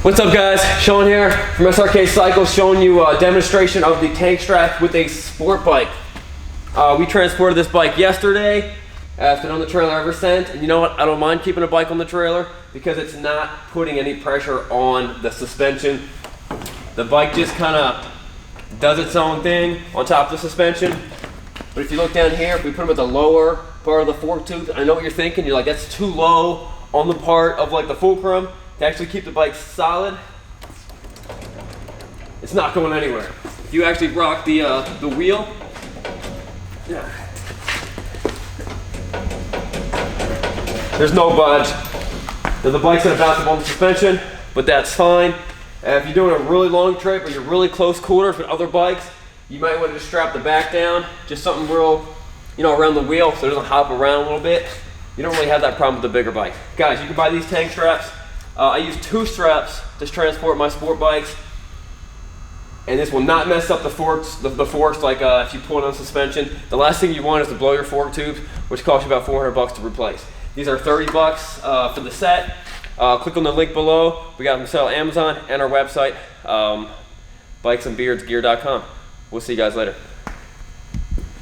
What's up guys, Sean here from Srkcycles showing you a demonstration of the tank strap with a sport bike. We transported this bike yesterday. It's been on the trailer ever since, and you know what, I don't mind keeping a bike on the trailer because it's not putting any pressure on the suspension. The bike just kind of does its own thing on top of the suspension. But if you look down here, if we put them at the lower part of the fork tooth, I know what you're thinking, you're like, that's too low on the part of like the fulcrum to actually keep the bike solid. It's not going anywhere. If you actually rock the wheel, yeah, there's no budge. Now the bike's gonna bounce up on the suspension, but that's fine. If you're doing a really long trip or you're really close quarters with other bikes, you might want to just strap the back down, just something real, around the wheel so it doesn't hop around a little bit. You don't really have that problem with the bigger bike. Guys, you can buy these tank straps. I use 2 straps to transport my sport bikes, and this will not mess up the forks like if you pull it on suspension. The last thing you want is to blow your fork tubes, which costs you about 400 bucks to replace. These are 30 bucks for the set. Click on the link below. We got them for sale on Amazon and our website, bikesandbeardsgear.com. We'll see you guys later.